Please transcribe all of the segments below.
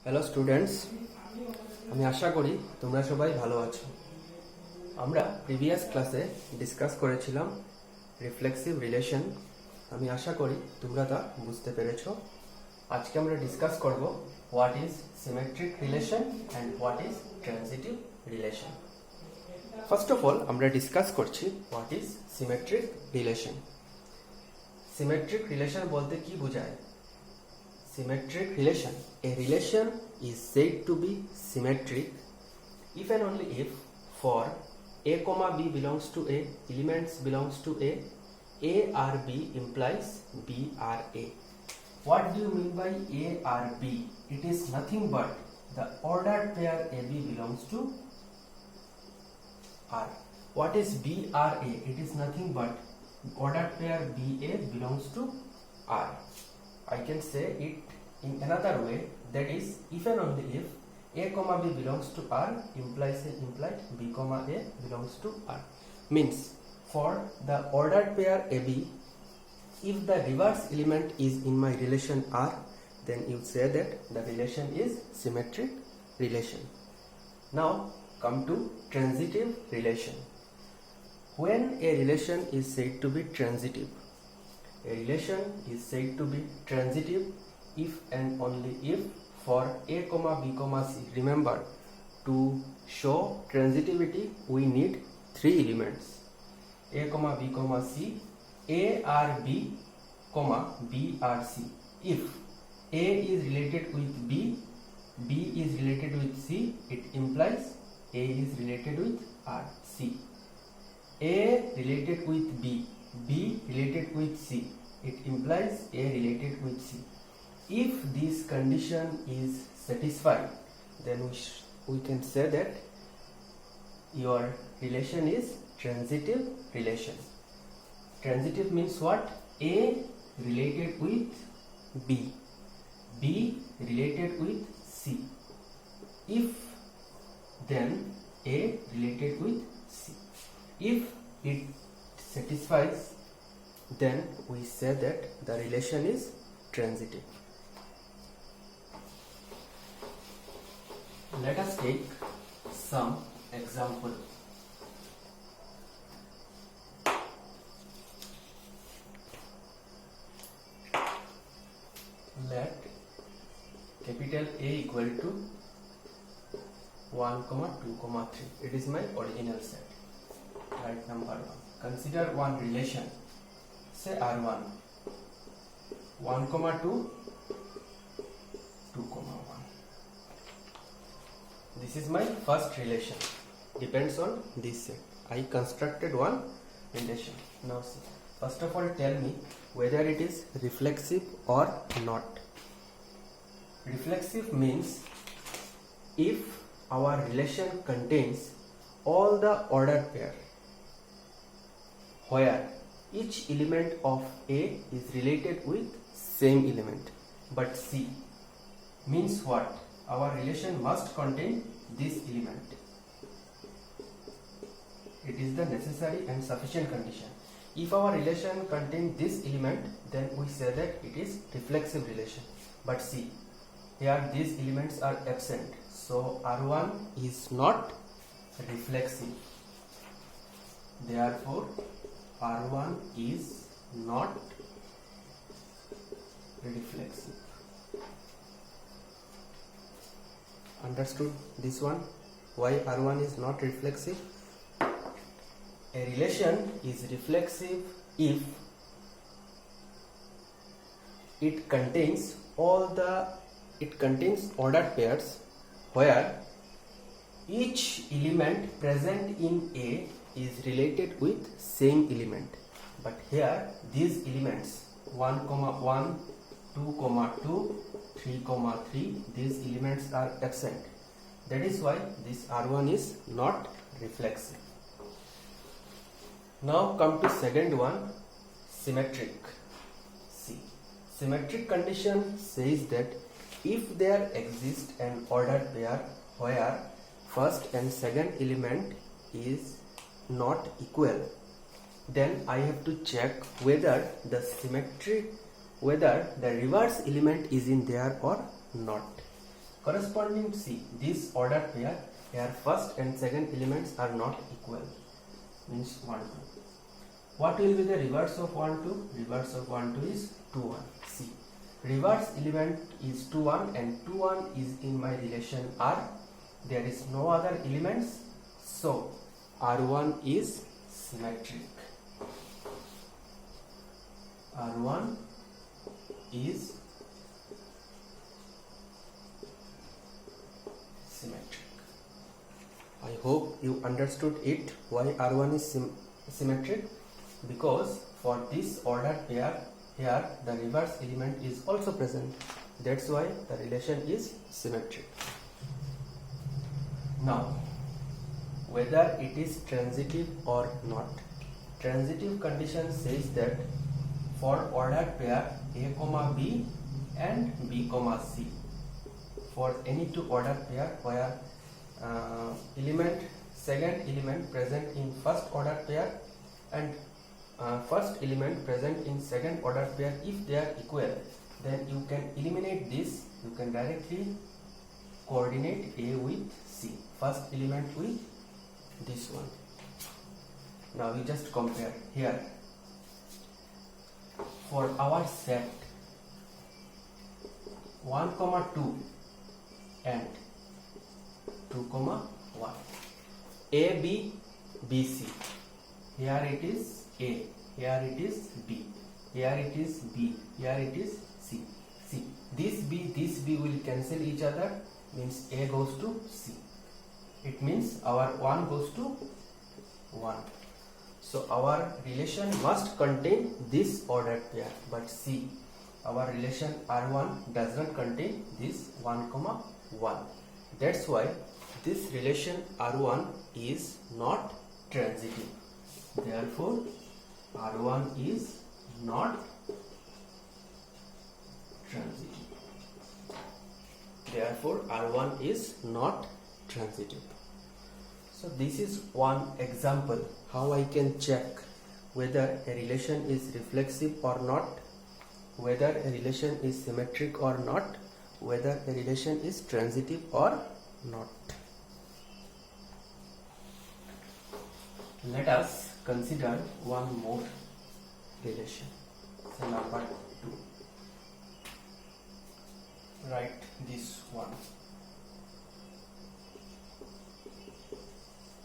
Hello students, আমি আশা করি তোমরা সবাই ভালো আছো। আমরা প্রিভিয়াস ক্লাসে ডিসকাস করেছিলাম রিফ্লেক্সিভ রিলেশন। আমি আশা করি তোমরা তা বুঝতে পেরেছো। আজকে আমরা ডিসকাস করব what is symmetric relation and what is transitive relation. First of all আমরা ডিসকাস করছি what is symmetric relation. Symmetric relation বলতে কি বোঝায়? Symmetric relation. A relation is said to be symmetric if and only if for A comma B belongs to A, elements belongs to A are B implies B are A. What do you mean by A are B? It is nothing but the ordered pair AB belongs to R. What is B are A? It is nothing but ordered pair BA belongs to R. I can say it in another way, that is, if and only if A comma B belongs to R implies implied B comma A belongs to R. Means for the ordered pair AB, if the reverse element is in my relation R, then you say that the relation is symmetric relation. Now come to transitive relation. When a relation is said to be transitive, a relation is said to be transitive if and only if for A comma B comma C. Remember, to show transitivity we need three elements: A comma B comma C, A are B comma B are C. If A is related with B, B is related with C, it implies A is related with R. C. A related with B, B related with C, it implies A related with C. If this condition is satisfied, then we can say that your relation is transitive relation. Transitive means what? A related with B, B related with C. If then A related with C. If it satisfies, then we say that the relation is transitive. Let us take some example. Let capital A equal to 1, 2, 3. It is my original set. Write number 1. Consider one relation. Say R1, 1, 2, 2, 1. This is my first relation. Depends on this set. I constructed one relation. Now see. First of all, tell me whether it is reflexive or not. Reflexive means if our relation contains all the ordered pair where each element of A is related with same element. But C means what? Our relation must contain this element. It is the necessary and sufficient condition. If our relation contains this element, then we say that it is reflexive relation. But see, here these elements are absent, so R1 is not reflexive. Therefore, R1 is not reflexive. Understood this one? Why R1 is not reflexive? A relation is reflexive if it contains ordered pairs where each element present in A is related with same element. But here these elements 1, 1, 2, 2, 3, 3, these elements are absent. That is why this R1 is not reflexive. Now come to second one, symmetric. See, symmetric condition says that if there exists an ordered pair where first and second element is not equal, then I have to check whether the reverse element is in there or not. corresponding C, this ordered pair here first and second elements are not equal, means 1 2. What will be the reverse of 1 2? Reverse of 1 2 is 2 1. C, reverse element is 2 1 and 2 1 is in my relation R. There is no other elements, so R1 is symmetric. R1 is symmetric. I hope you understood it, why R1 is symmetric, because for this ordered pair here the reverse element is also present, that's why the relation is symmetric. Now whether it is transitive or not, transitive condition says that for ordered pair A comma B and B comma C, for any two ordered pair where second element present in first ordered pair and first element present in second ordered pair, if they are equal, then you can eliminate this. You can directly coordinate A with C, first element with this one. Now we just compare here. For our set 1 comma 2 and 2 comma 1, A B B C, here it is A, here it is B, here it is B, here it is C. See, this B will cancel each other, means A goes to C. It means our 1 goes to 1. So our relation must contain this ordered pair, but see, our relation R1 does not contain this 1 comma 1. That's why this relation R1 is not transitive. Therefore R1 is not transitive. Therefore R1 is not transitive. So this is one example how I can check whether a relation is reflexive or not, whether a relation is symmetric or not, whether a relation is transitive or not. Let us consider one more relation. So number 2. Write this one.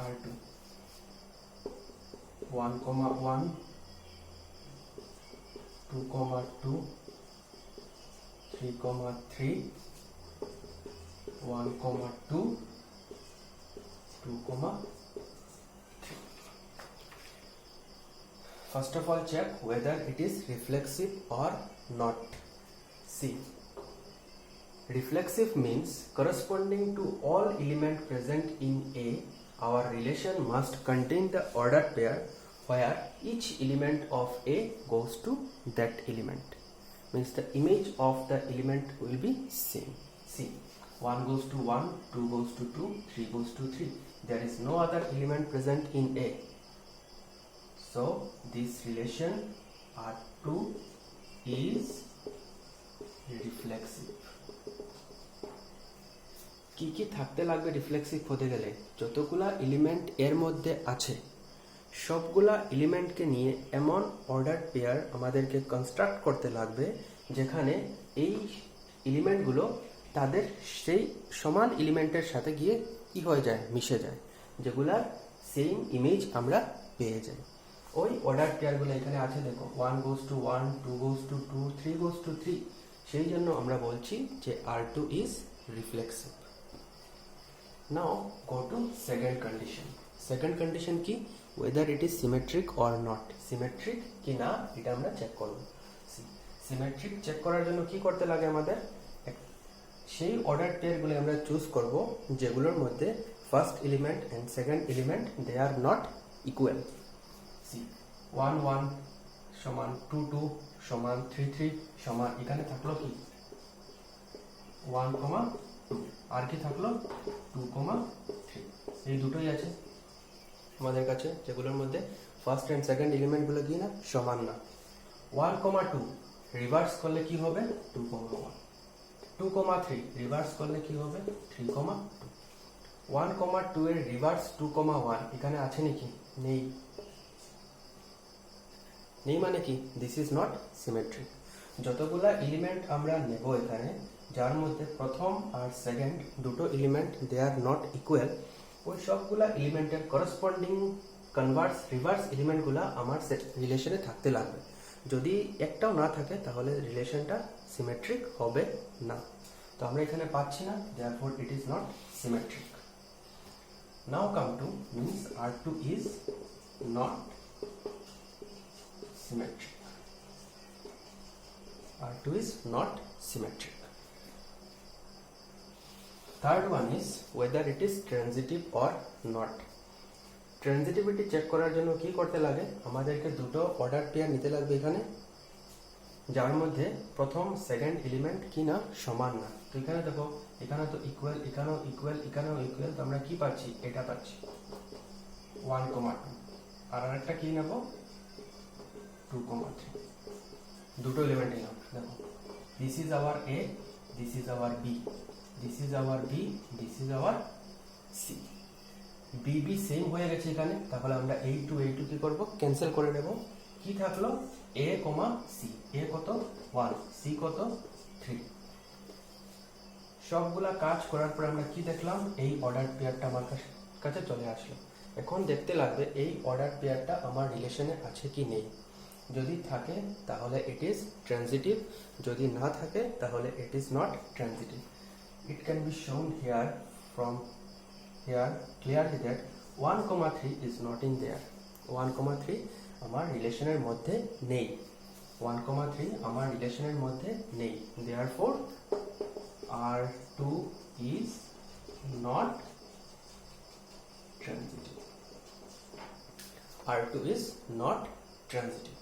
R2 1 comma 1, 2 comma 2, 3 comma 3, 1 comma 2, 2 comma 3. First of all, check whether it is reflexive or not. See, reflexive means corresponding to all elements present in A, our relation must contain the ordered pair where each element of A goes to that element. Means the image of the element will be same. See, 1 goes to 1, 2 goes to 2, 3 goes to 3. There is no other element present in A. So this relation R2 is reflexive. কি কি থাকতে লাগবে reflexive হতে গেলে? যতগুলা element এর মধ্যে আছে সবগুলা এলিমেন্টকে নিয়ে এমন অর্ডার পেয়ার আমাদেরকে কনস্ট্রাক্ট করতে লাগবে যেখানে এই এলিমেন্টগুলো তাদের সেই সমান এলিমেন্টের সাথে গিয়ে কি হয়ে যায়, মিশে যায়, যেগুলার সেম ইমেজ আমরা পেয়ে যাই। ওই অর্ডার পেয়ারগুলো এখানে আছে, দেখো 1 goes to 1, 2 goes to 2, 3 goes to 3। সেই জন্য আমরা বলছি যে R2 is reflexive. Now go to second condition. Second condition কি? Whether it is symmetric or not. Symmetric কি না এটা আমরা চেক করব। Symmetric চেক করার জন্য কি করতে লাগে আমাদের? সেই অর্ডার পেয়ারগুলো আমরা চুজ করব যেগুলোর মধ্যে first element and second element they are not equal. See, 1 1 সমান 2 2 সমান 3 3 সমান এখানে থাকলো কি 1 2, আর কি থাকলো 2 3। এই দুটোই আছে আমাদের কাছে যেগুলোর মধ্যে ফার্স্ট এন্ড সেকেন্ড এলিমেন্ট গুলো কি না সমান না। 1 2 রিভার্স করলে কি হবে 2 1। 2,3 রিভার্স করলে কি হবে 3,2 1,2 এর রিভার্স 2,1 এখানে আছে নাকি নেই নেই মানে কি দিস ইজ নট সিমেট্রিক যতগুলা এলিমেন্ট আমরা নেব এখানে যার মধ্যে প্রথম আর সেকেন্ড দুটো element they are not equal ওই সবগুলা এলিমেন্টের করসপন্ডিং কনভার্স রিভার্স এলিমেন্টগুলা আমার রিলেশনে থাকতে লাগবে যদি একটাও না থাকে তাহলে রিলেশনটা সিমেট্রিক হবে না তো আমরা এখানে পাচ্ছি না therefore it is not symmetric now come to means R2 is not symmetric R2 is not symmetric third one is whether it is transitive or not transitivity check করার জন্য কি করতে লাগে আমাদেরকে দুটো অর্ডার পেয়ার নিতে লাগবে এখানে যার মধ্যে প্রথম সেকেন্ড এলিমেন্ট কি না সমান না তো এখানে দেখো এখানে তো ইকুয়াল এখানেও ইকুয়াল এখানেও ইকুয়াল তো আমরা কি পাচ্ছি এটা পাচ্ছি 1,2 আর আরেকটা কি নেব 2,3 দুটো এলিমেন্ট নিলাম দেখো this is our A this is our B this is our B this is our C B B same হয়ে গেছে এখানে তাহলে আমরা এই টু কি করব ক্যান্সেল করে নেব কি থাকলো a, সি a কত 1 সি কত 3 সবগুলা কাজ করার পর আমরা কি দেখলাম এই অর্ডার পেয়ারটা আমার কাছে চলে আসলো এখন দেখতে লাগবে এই অর্ডার পেয়ারটা আমার রিলেশনে আছে কি নেই যদি থাকে তাহলে ইট ইজ ট্রানজিটিভ যদি না থাকে তাহলে it is not transitive it can be শোন here from here clearly that 1,3 is not in there 1,3 আমার রিলেশনের মধ্যে নেই 1,3 আমার রিলেশনের মধ্যে নেই therefore R2 is not transitive R2 is not transitive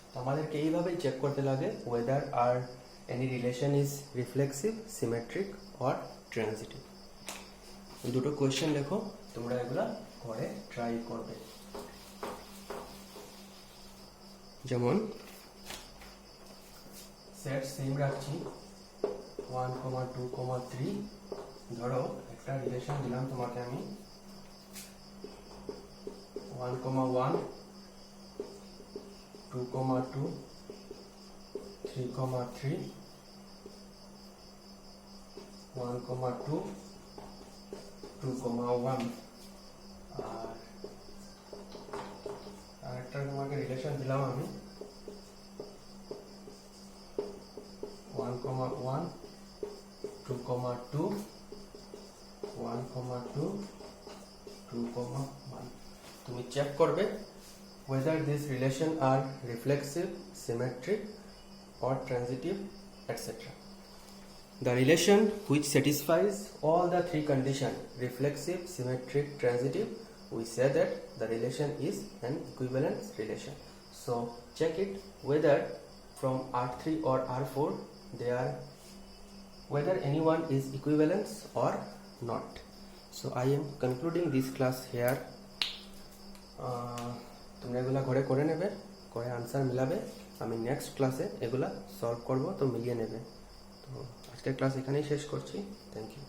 তো আমাদেরকে এইভাবেই চেক করতে লাগে whether any relation is reflexive symmetric or transitive দুটো কোশ্চেন লেখো তোমরা এগুলা করে ট্রাই করবে যেমন সেট সেম রাখছি 1,2,3 ধরো একটা রিলেশন দিলাম তোমাকে আমি 1,1 2,2 3,3 1,2 2,1 আর একটা তোমাকে রিলেশন দিলাম আমি 1,1 2,2 1,2 2,1 তুমি চেক করবে whether these relation are reflexive symmetric or transitive etc The relation which satisfies all the three conditions reflexive, symmetric, transitive we say that the relation is an equivalence relation. So check it whether from R3 or R4 they are whether anyone is equivalence or not. So I am concluding this class here. তোমরা এগুলা ঘরে করে নেবে করে answer মিলাবে আমি next ক্লাসে এগুলা solve করব তো মিলিয়ে নেবে তো আজকের ক্লাস এখানেই শেষ করছি থ্যাংক ইউ